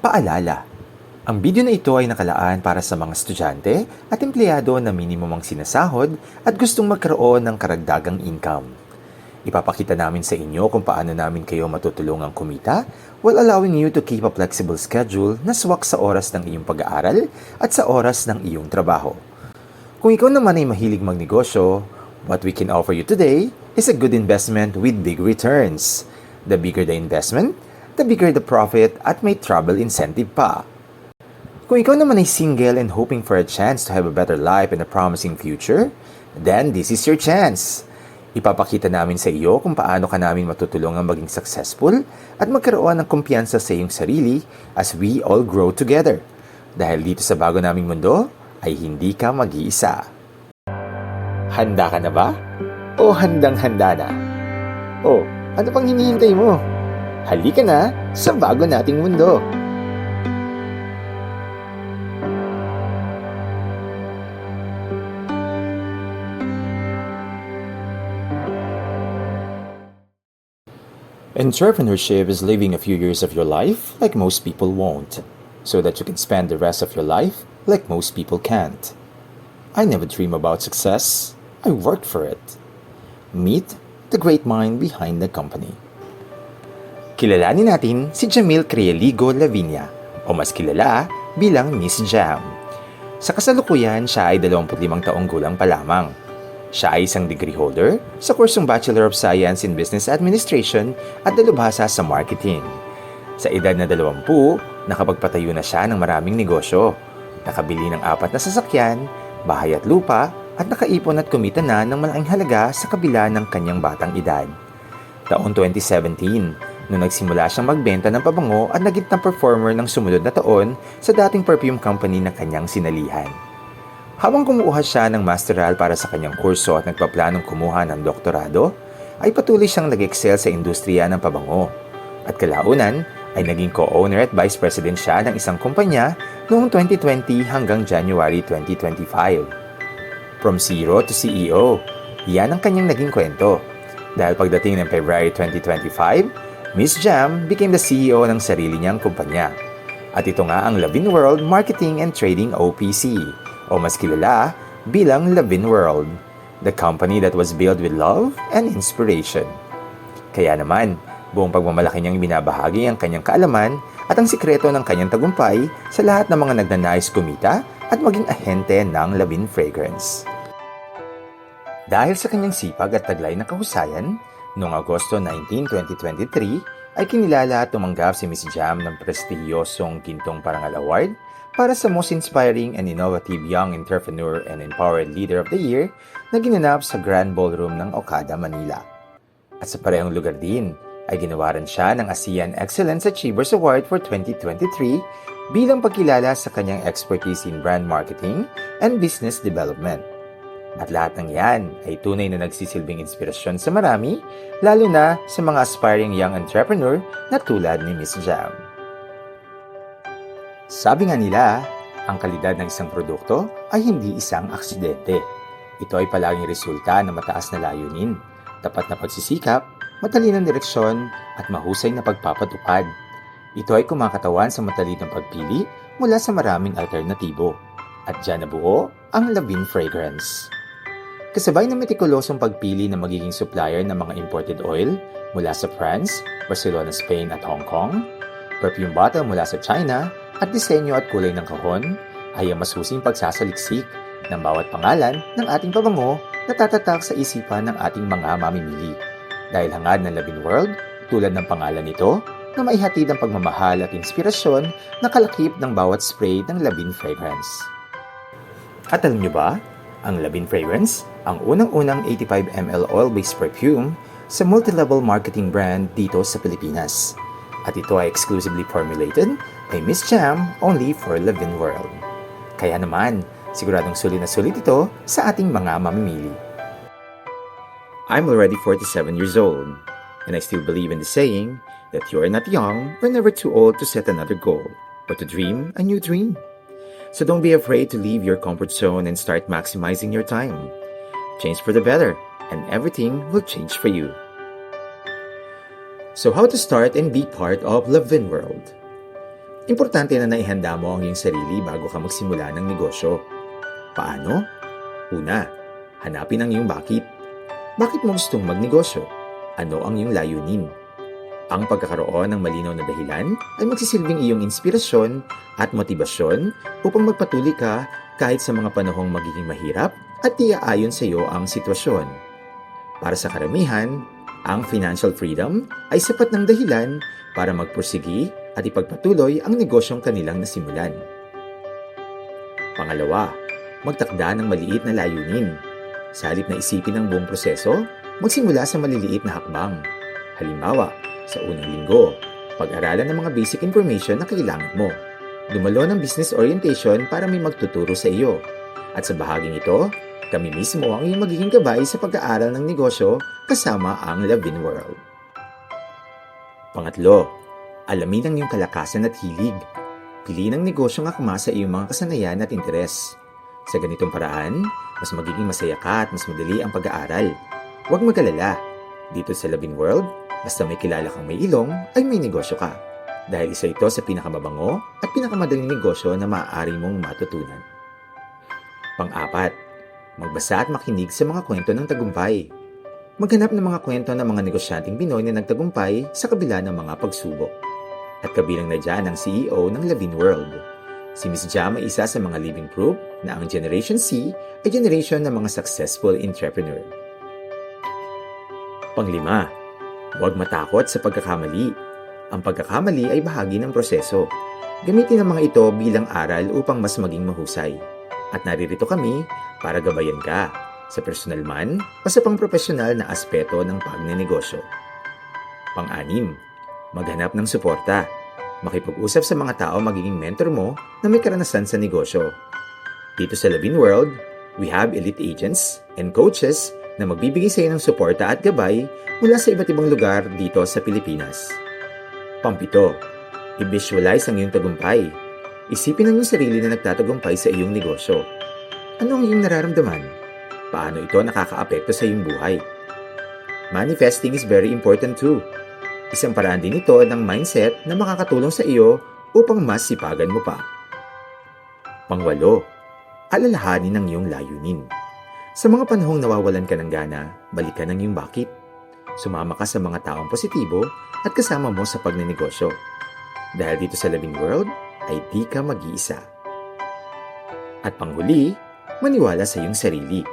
Paalala, ang video na ito ay nakalaan para sa mga estudyante at empleyado na minimum ang sinasahod at gustong magkaroon ng karagdagang income. Ipapakita namin sa inyo kung paano namin kayo matutulungang kumita while allowing you to keep a flexible schedule na swak sa oras ng iyong pag-aaral at sa oras ng iyong trabaho. Kung ikaw naman ay mahilig magnegosyo, what we can offer you today is a good investment with big returns. The bigger the investment, the bigger the profit at may travel incentive pa. Kung ikaw naman ay single and hoping for a chance to have a better life and a promising future, then this is your chance. Ipapakita namin sa iyo kung paano ka namin matutulungan maging successful at magkaroon ng kumpiyansa sa iyong sarili as we all grow together. Dahil dito sa bago naming mundo, ay hindi ka mag-iisa. Handa ka na ba? O handang-handa na? O, ano pang hinihintay mo? Halika na sa bago nating mundo! Entrepreneurship is living a few years of your life like most people won't, so that you can spend the rest of your life like most people can't. I never dream about success, I worked for it. Meet the great mind behind the company. Kilalanin natin si Jamil Crieligo Lavinia, o mas kilala bilang Miss Jam. Sa kasalukuyan, siya ay 25 taong gulang pa lamang. Siya ay isang degree holder sa kursong Bachelor of Science in Business Administration at dalubhasa sa Marketing. Sa edad na 20, nakapagpatayo na siya ng maraming negosyo. Nakabili ng 4 na sasakyan, bahay at lupa, at nakaipon at kumita na ng malaking halaga sa kabila ng kanyang batang edad. Taon 2017, nung nagsimula siyang magbenta ng pabango at naging top performer ng sumunod na taon sa dating perfume company na kanyang sinalihan. Habang kumuha siya ng masteral para sa kanyang kurso at nagpaplanong kumuha ng doktorado, ay patuloy siyang nag-excel sa industriya ng pabango. At kalaunan ay naging co-owner at vice president siya ng isang kumpanya noong 2020 hanggang January 2025. From zero to CEO, yan ang kanyang naging kwento. Dahil pagdating ng February 2025, Miss Jam became the CEO ng sarili niyang kumpanya. At ito nga ang Lavin World Marketing and Trading OPC, o mas kilala bilang Lavin World, the company that was built with love and inspiration. Kaya naman, buong pagmamalaki niyang binabahagi ang kanyang kaalaman at ang sikreto ng kanyang tagumpay sa lahat ng mga nagnanais kumita at maging ahente ng Lavin Fragrance. Dahil sa kanyang sipag at taglay na kahusayan, noong Agosto 19, 2023, ay kinilala at tumanggap si Miss Jam ng prestihiyosong Gintong Parangal Award para sa Most Inspiring and Innovative Young Entrepreneur and Empowered Leader of the Year na ginanap sa Grand Ballroom ng Okada, Manila. At sa parehong lugar din, ay ginawaran siya ng ASEAN Excellence Achievers Award for 2023 bilang pagkilala sa kanyang expertise in brand marketing and business development. At lahat ng yan ay tunay na nagsisilbing inspirasyon sa marami, lalo na sa mga aspiring young entrepreneur na tulad ni Miss Jam. Sabi nga nila, ang kalidad ng isang produkto ay hindi isang aksidente. Ito ay palaging resulta ng mataas na layunin, tapat na pagsisikap, matalinong direksyon, at mahusay na pagpapatupad. Ito ay kumakatawan sa matalinong pagpili mula sa maraming alternatibo. At dyan nabuo ang Lavin Fragrance. Kasabay ng metikulosong pagpili na magiging supplier ng mga imported oil mula sa France, Barcelona, Spain at Hong Kong, perfume bottle mula sa China, at disenyo at kulay ng kahon ay ang masusing pagsasaliksik ng bawat pangalan ng ating pabango na tatatak sa isipan ng ating mga mamimili. Dahil hangad ng Lavin World, tulad ng pangalan nito, na maihatid ang pagmamahal at inspirasyon na kalakip ng bawat spray ng Lavin Fragrance. At alam niyo ba, ang Lavin Fragrance, ang unang-unang 85 ml oil-based perfume sa multi-level marketing brand dito sa Pilipinas. At ito ay exclusively formulated by Miss Jam only for Lavin World. Kaya naman, siguradong sulit na sulit ito sa ating mga mamimili. I'm already 47 years old, and I still believe in the saying that you are not young or never too old to set another goal or to dream a new dream. So don't be afraid to leave your comfort zone and start maximizing your time. Change for the better, and everything will change for you. So how to start and be part of Lavin World? Importante na naihanda mo ang iyong sarili bago ka magsimula ng negosyo. Paano? Una, hanapin ang iyong bakit. Bakit mo gustong magnegosyo? Ano ang iyong layunin? Ang pagkakaroon ng malinaw na dahilan ay magsisilbing iyong inspirasyon at motibasyon upang magpatuloy ka kahit sa mga panahong magiging mahirap at iaayon sa iyo ang sitwasyon. Para sa karamihan, ang financial freedom ay sapat ng dahilan para magpursigi at ipagpatuloy ang negosyong kanilang nasimulan. Pangalawa, magtakda ng maliit na layunin. Sa halip na isipin ang buong proseso, magsimula sa maliliit na hakbang. Halimbawa, sa unang linggo, pag-aralan ng mga basic information na kailangan mo. Dumalo ng business orientation para may magtuturo sa iyo. At sa bahaging ito, kami mismo ang iyong magiging gabay sa pag-aaral ng negosyo kasama ang Lavin World. Pangatlo, alamin ang iyong kalakasan at hilig. Piliin ang negosyong akma sa iyong mga kasanayan at interes. Sa ganitong paraan, mas magiging masaya ka at mas madali ang pag-aaral. Huwag mag-alala. Dito sa Lavin World, basta may kilala kang may ilong, ay may negosyo ka. Dahil isa ito sa pinakamabango at pinakamadaling negosyo na maaari mong matutunan. Pang-apat, magbasa at makinig sa mga kwento ng tagumpay. Maghanap ng mga kwento ng mga negosyanteng Pinoy na nagtagumpay sa kabila ng mga pagsubok. At kabilang na dyan ang CEO ng Lavin World. Si Ms. Jam ay isa sa mga living proof na ang Generation C ay generation ng mga successful entrepreneur. Panglima, huwag matakot sa pagkakamali. Ang pagkakamali ay bahagi ng proseso. Gamitin ang mga ito bilang aral upang mas maging mahusay. At naririto kami para gabayan ka sa personal man o sa pang-profesional na aspeto ng pagnenegosyo. Pang-anim, maghanap ng suporta. Makipag-usap sa mga tao magiging mentor mo na may karanasan sa negosyo. Dito sa Lavin World, we have elite agents and coaches na magbibigay sa iyo ng suporta at gabay mula sa iba't ibang lugar dito sa Pilipinas. Pampito, i-visualize ang iyong tagumpay. Isipin ang iyong sarili na nagtatagumpay sa iyong negosyo. Ano ang iyong nararamdaman? Paano ito nakakaapekto sa iyong buhay? Manifesting is very important too. Isang paraan din ito ng mindset na makakatulong sa iyo upang mas sipagan mo pa. Pangwalo, alalahanin ang iyong layunin. Sa mga panahong nawawalan ka ng gana, balikan ang iyong bakit. Sumama ka sa mga taong positibo at kasama mo sa pagnenegosyo. Dahil dito sa Lavin World, ay di ka mag-iisa. At panghuli, maniwala sa iyong sarili.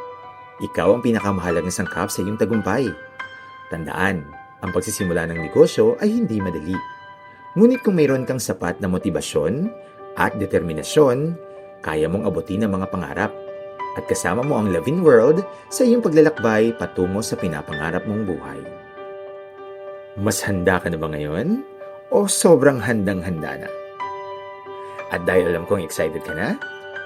Ikaw ang pinakamahalagang sangkap sa iyong tagumpay. Tandaan, ang pagsisimula ng negosyo ay hindi madali. Ngunit kung mayroon kang sapat na motibasyon at determinasyon, kaya mong abutin ang mga pangarap. At kasama mo ang Lavin World sa iyong paglalakbay patungo sa pinapangarap mong buhay. Mas handa ka na ba ngayon? O sobrang handang-handa na? At dahil alam kong excited ka na,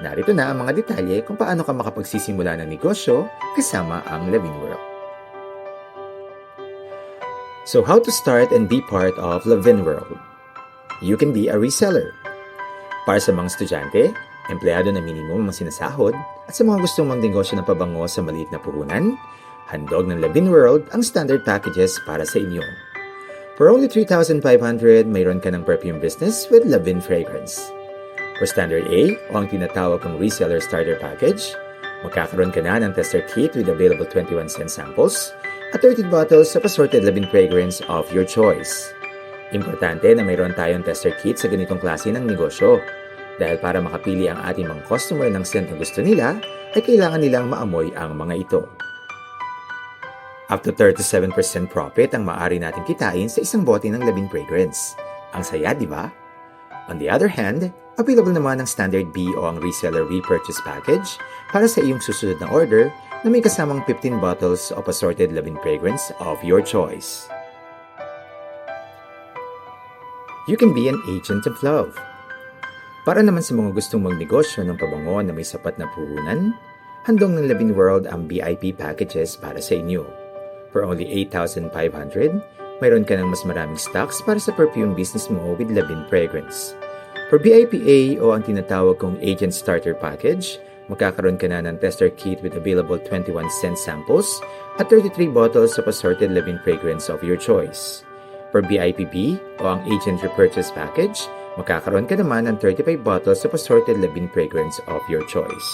narito na ang mga detalye kung paano ka makapagsisimula ng negosyo kasama ang Lavin World. So how to start and be part of Lavin World? You can be a reseller. Para sa mga estudyante, empleyado na minimum ang sinasahod, at sa mga gustong magnegosyo ng pabango sa maliit na puhunan, handog ng Lavin World ang standard packages para sa inyo. For only 3,500, mayroon ka ng perfume business with Lavin Fragrance. For Standard A o ang tinatawag kong Reseller Starter Package, magkakaroon ka na ng tester kit with available 21-cent samples at 30 bottles of assorted Lavin fragrance of your choice. Importante na mayroon tayong tester kit sa ganitong klase ng negosyo dahil para makapili ang ating mga customer ng scent na gusto nila, ay kailangan nilang maamoy ang mga ito. Up to 37% profit ang maaari natin kitain sa isang bote ng Lavin fragrance. Ang saya, di ba? On the other hand, available naman ang Standard B o ang Reseller Repurchase Package para sa iyong susunod na order na may kasamang 15 bottles of assorted Lavin fragrance of your choice. You can be an agent of love. Para naman sa mga gustong magnegosyo ng pabango na may sapat na puhunan, handog ng Lavin World ang VIP packages para sa inyo. For only 8,500, mayroon ka ng mas maraming stocks para sa perfume business mo with Lavin Fragrance. For VIP-A o ang tinatawag kong Agent Starter Package, magkakaroon ka na ng tester kit with available 21-cent samples at 33 bottles of assorted Lavin Fragrance of your choice. For VIP-B o ang Agent Repurchase Package, Makakaroon ka naman ng 35 bottles of assorted Levin fragrance of your choice.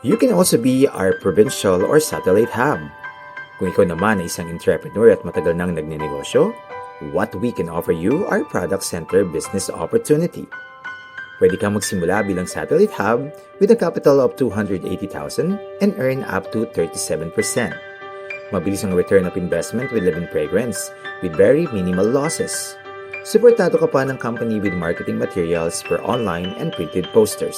You can also be our provincial or satellite hub. Kung ikaw naman ay isang entrepreneur at matagal nang nagninegosyo, what we can offer you are product center business opportunity. Pwede kang magsimula bilang satellite hub with a capital of 280,000 and earn up to 37%. Mabilis ang return of investment with Levin Fragrance with very minimal losses. Suportado ka pa ng company with marketing materials for online and printed posters.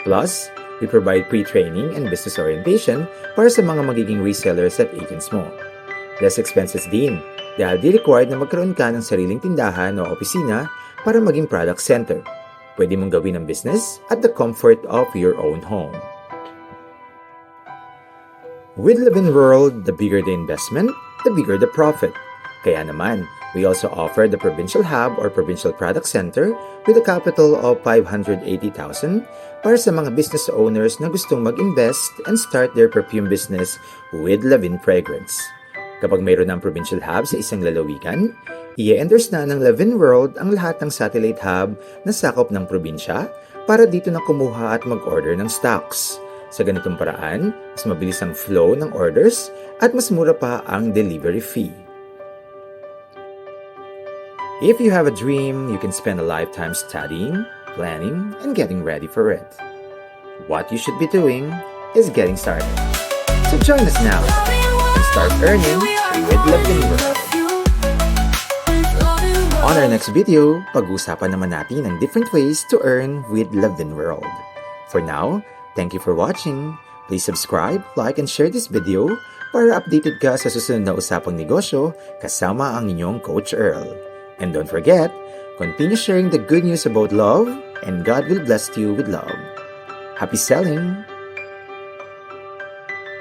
Plus, we provide pre-training and business orientation para sa mga magiging resellers at agents mo. Less expenses din dahil di required na magkaroon ka ng sariling tindahan o opisina para maging product center. Pwede mong gawin ang business at the comfort of your own home. With Levin World, the bigger the investment, the bigger the profit. Kaya naman, we also offer the Provincial Hub or Provincial Product Center with a capital of 580,000 para sa mga business owners na gustong mag-invest and start their perfume business with Levin Fragrance. Kapag mayroon ng Provincial Hub sa isang lalawigan, i-endorse na ng Levin World ang lahat ng satellite hub na sakop ng probinsya para dito na kumuha at mag-order ng stocks. Sa ganitong paraan, mas mabilis ang flow ng orders at mas mura pa ang delivery fee. If you have a dream, you can spend a lifetime studying, planning, and getting ready for it. What you should be doing is getting started. So join us now and start earning with Levin World. On our next video, pag-uusapan naman natin ang different ways to earn with Levin World. For now, thank you for watching. Please subscribe, like, and share this video para updated ka sa susunod na usapang negosyo kasama ang inyong Coach Earl. And don't forget, continue sharing the good news about love and God will bless you with love. Happy selling!